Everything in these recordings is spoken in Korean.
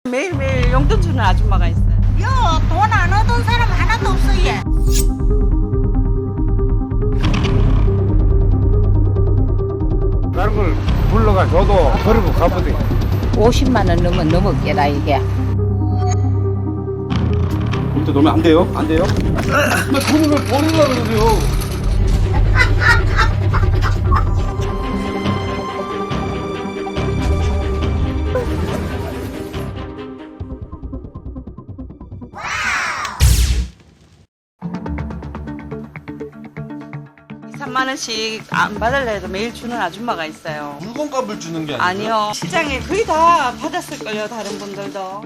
매일매일 용돈 주는 아줌마가 있어요. 돈 안 얻은 사람 하나도 없어 얘. 다른 걸 불러가 줘도 버리고 가보대. 50만 원 넘었겠다 이게. 컴퓨터 넣으면 안 돼요? 안 돼요? 돈을 왜 버리려고 그러세요? 삼만 원씩 안 받을래 해도 매일 주는 아줌마가 있어요. 물건값을 주는 게 아니고 아니요. 시장에 거의 다 받았을걸요, 다른 분들도.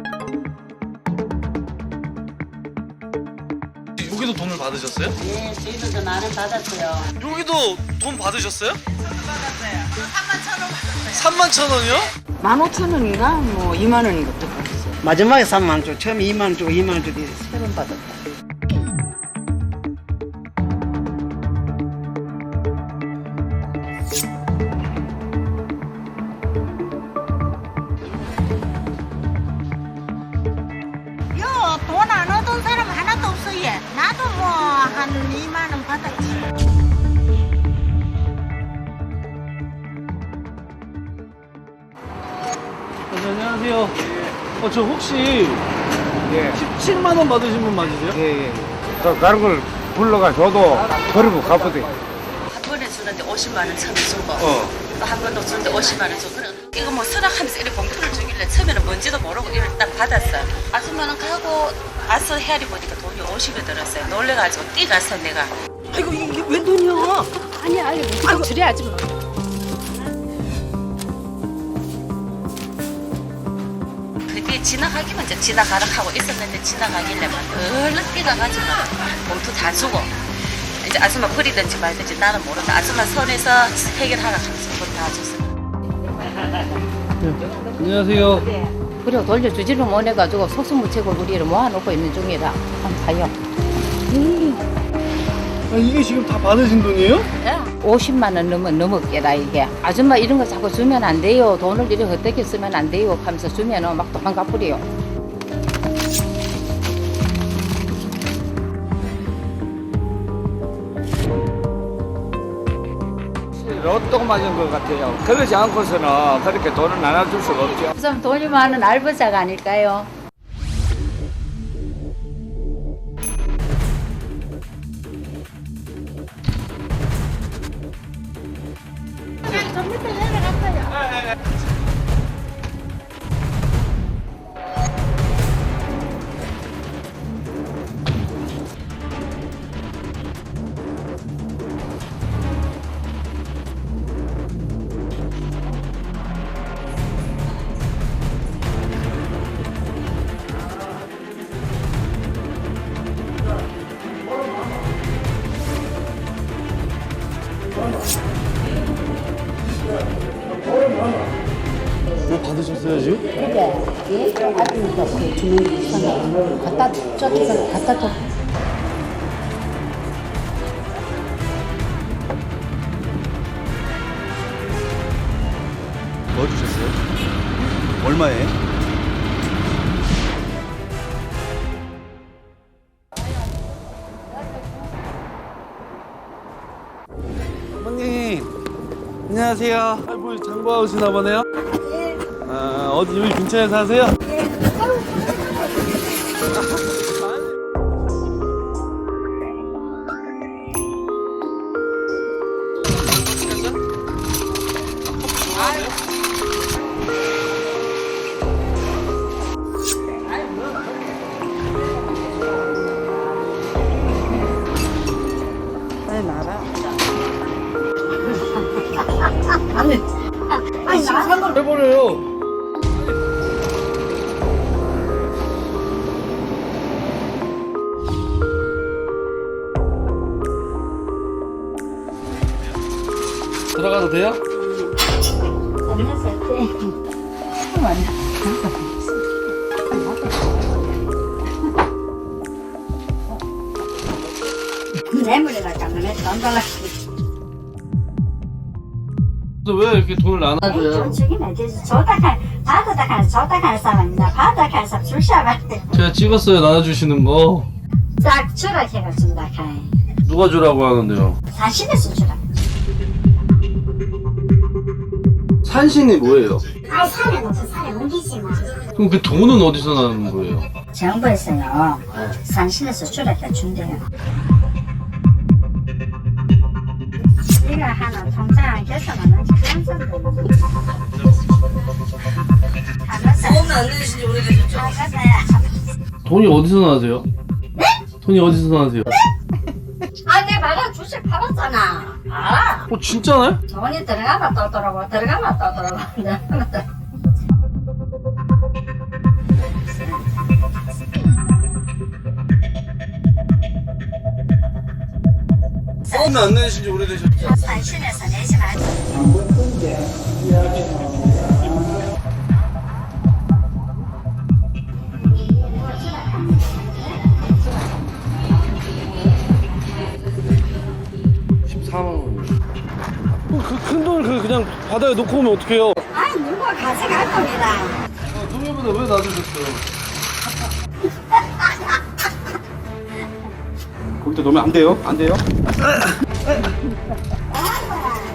여기도 돈을 받으셨어요? 네, 저희도 많이 받았어요. 여기도 돈 받으셨어요? 받았어요. 3만 천 원이요? 15,000원인가 뭐 2만 원인가 또 받았어요. 마지막에 3만 원, 처음에 2만 원 주고 2만 원 주고 3번 받았다. 돈 안 얻은 사람 하나도 없어 얘. 나도 뭐 한 2만 원 받았지. 안녕하세요. 저 혹시 예, 17만 원 받으신 분 맞으세요? 예, 예. 다른 걸 불러가 줘도 버리고 가보대. 한 번에 주는데 50만 원 처음에 주고 또 한 번 더 주는데 50만 원 주고 그래 이거 뭐 수락하면서 이렇게 봉투를 주길래 처음에는 뭔지도 모르고 이걸 딱 받았어. 아줌마는 가고 와서 헤아리 보니까 돈이 50에 들었어요. 놀래가지고 뛰가서 내가 아니 그래야지 뭐. 그게 지나가기만 이제 지나가라 하고 있었는데 지나가길래 막 얼른 뛰가가지고 봉투 다 주고 이제 아줌마 버리든지 말든지 나는 모른다. 아줌마 선에서 해결하라 하면서 돈 다 줬어. 안녕하세요. 그리고 돌려주지를 못해가지고 속수무책을 우리를 모아놓고 있는 중이라 한번 봐요. 이게 지금 다 받으신 돈이에요? 50만 원 넘었겠다 이게. 아줌마 이런 거 자꾸 주면 안 돼요. 돈을 이렇게 어떻게 쓰면 안 돼요 하면서 주면은 막 도망가 버려요. 로또 맞은 것 같아요. 그러지 않고서는 그렇게 돈을 나눠줄 수가 없죠. 우선 돈이 많은 알부자가 아닐까요? 뭐 받으셨어요 지금? 그게 아줌마가 주는 게 있어요. 갖다 줘, 갖다 줘. 뭐 주셨어요? 얼마에? 어머님 안녕하세요. 뭐 장보러 오시나 보네요? 어디 여기 근처에 사세요? 해버려요. 들어가도 돼요? 뇌물이가 장난해 돈 달라고. 왜 이렇게 돈을 나눠줘요? 주긴 해주지. 좋다. 바다다간 저다간 사람입니다. 바다다간 사람 줄 서가지고 제가 찍었어요, 나눠주시는 거. 딱 주라 해가지고 가요. 누가 주라고 하는데요? 산신에서 주라. 산신이 뭐예요? 아 산에 무슨 산에 옮기지 마. 그럼 그 돈은 어디서 나는 거예요? 정부에서요 산신에서 주라 해준대요. 이거 하나 통장 결정하는 항상 돈 안 내주신지 오래되셨죠? 돈이 어디서 나세요? 네? 돈이 어디서 나세요? 아, 내 받아 주식 팔았잖아. 아, 진짜네? 돈이 들어가면 또 들어오고, 들어가면 또 들어오고. 돈 안 내주신지 오래되셨죠? 산신에서 내지 말고. 그 큰 돈을 그냥 바다에 놓고 오면 어떡해요? 아, 누가 가져갈 겁니다. 동해보다 왜 놔주셨어요? 거기다 놓으면 안 돼요? 안 돼요?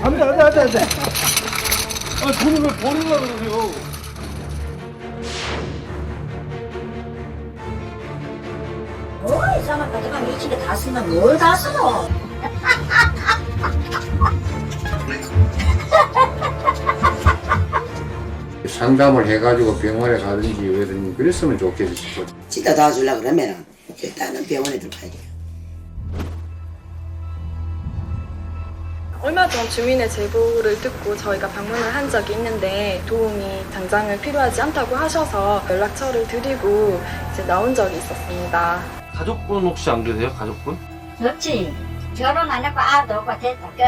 안 돼. 아, 돈을 왜 버리려고 그러세요? 이 사람 가져가면 이 집에 다 쓰면 뭘 다 쓰노? 상담을 해가지고 병원에 가든지 왜든지 그랬으면 좋겠지. 진짜 도와주려고 그러면 일단은 병원에 들어가야 돼요. 얼마 전 주민의 제보를 듣고 저희가 방문을 한 적이 있는데 도움이 당장은 필요하지 않다고 하셔서 연락처를 드리고 이제 나온 적이 있었습니다. 가족분 혹시 안 계세요? 가족분? 없지. 결혼 안 했고 아도 없고 됐다. 끝.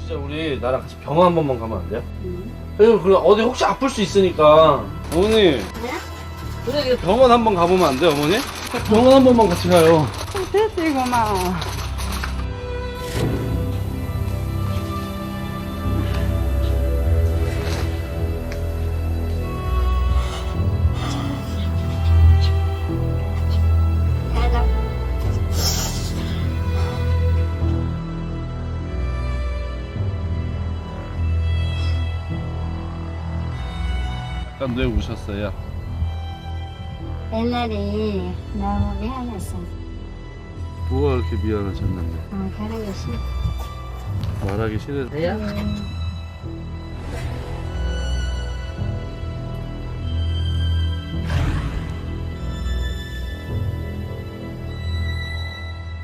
진짜 우리 나랑 같이 병원 한 번만 가면 안 돼요? 그리고 어디 혹시 아플 수 있으니까. 어머니. 네? 병원 한 번 가보면 안 돼요, 어머니? 병원 한 번만 같이 가요. 됐지, 고마워. 잠깐 왜 우셨어요? 옛날에 너무 미안했어. 뭐가 그렇게 미안하셨는데? 그런 거 싫어. 말하기 싫어요?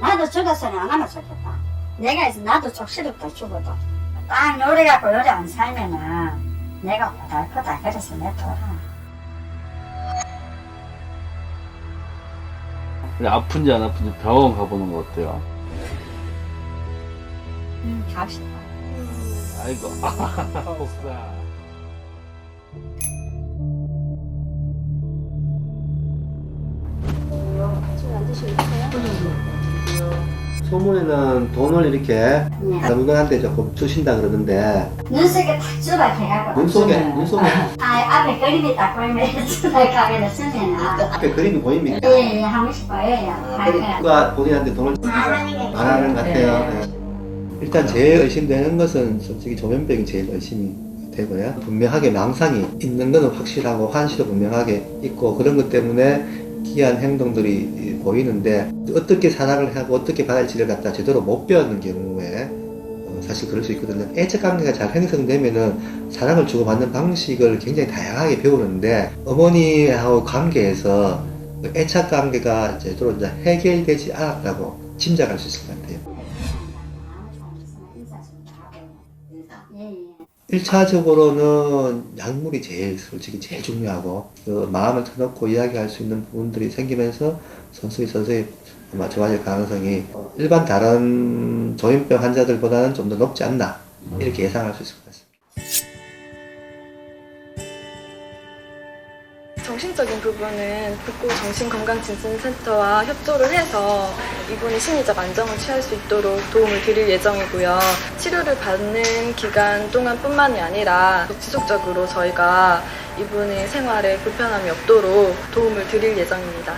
나도 죽었으면 안 하면 좋겠다. 내가 있어 나도 족시럽다 죽어도. 딱 노래 갖고 노래 안 살면은 내가 고달프다 그래서 내둬라. 근데 아픈지 안 아픈지 병원 가보는 거 어때요? 갑시다. 아이고. 없어. 소문에는 돈을 이렇게 누구한테 조금 주신다 그러는데 눈속에 탁 주라 해갖고. 눈속에 앞에 그림이 딱 보이면 주라 가게를 쓰면은. 앞에 그림이 보입니까? 예, 한 번씩 보여요. 누가 본인한테 돈을 말하는 것 같아요. 네. 일단 제일 의심되는 것은 솔직히 조현병이 제일 의심이 되고요. 분명하게 망상이 있는 것은 확실하고 환시도 분명하게 있고 그런 것 때문에 기이한 행동들이 보이는데 어떻게 산악을 하고 어떻게 바다일지를 갖다 제대로 못 배웠는 경우에 사실 그럴 수 있거든요. 애착관계가 잘 형성되면은 사랑을 주고받는 방식을 굉장히 다양하게 배우는데 어머니하고 관계에서 애착관계가 제대로 이제 해결되지 않았다고 짐작할 수 있을 것 같아요. 1차적으로는 약물이 솔직히 제일 중요하고 그 마음을 터놓고 이야기할 수 있는 부분들이 생기면서 서서히 아마 좋아질 가능성이 일반 다른 조현병 환자들보다는 좀 더 높지 않나 이렇게 예상할 수 있을 것 같습니다. 정신적인 부분은 북구정신건강진흥센터와 협조를 해서 이분이 심리적 안정을 취할 수 있도록 도움을 드릴 예정이고요. 치료를 받는 기간 동안뿐만이 아니라 지속적으로 저희가 이분의 생활에 불편함이 없도록 도움을 드릴 예정입니다.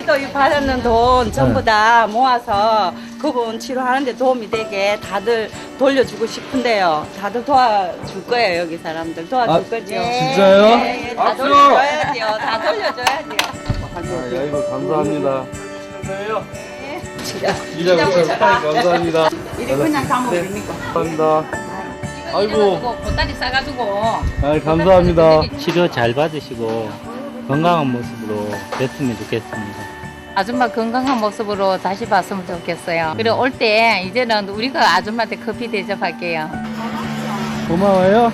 또 이 받는 돈 전부 다 모아서 그분 치료하는데 도움이 되게 다들 돌려주고 싶은데요. 다들 도와줄 거예요, 여기 사람들. 도와줄 거죠. 진짜요? 네, 다 돌려줘야 돼요. 다 돌려줘야 돼요. 야, 이거 감사합니다. 일하고 감사합니다. 이리 그냥 가면 감사합니다. 아이고. 보따리 싸가지고. 아, 감사합니다. 치료 잘 받으시고 건강한 모습으로 됐으면 좋겠습니다. 아줌마 건강한 모습으로 다시 봤으면 좋겠어요. 그리고 올 때 이제는 우리가 아줌마한테 커피 대접할게요. 고마워요.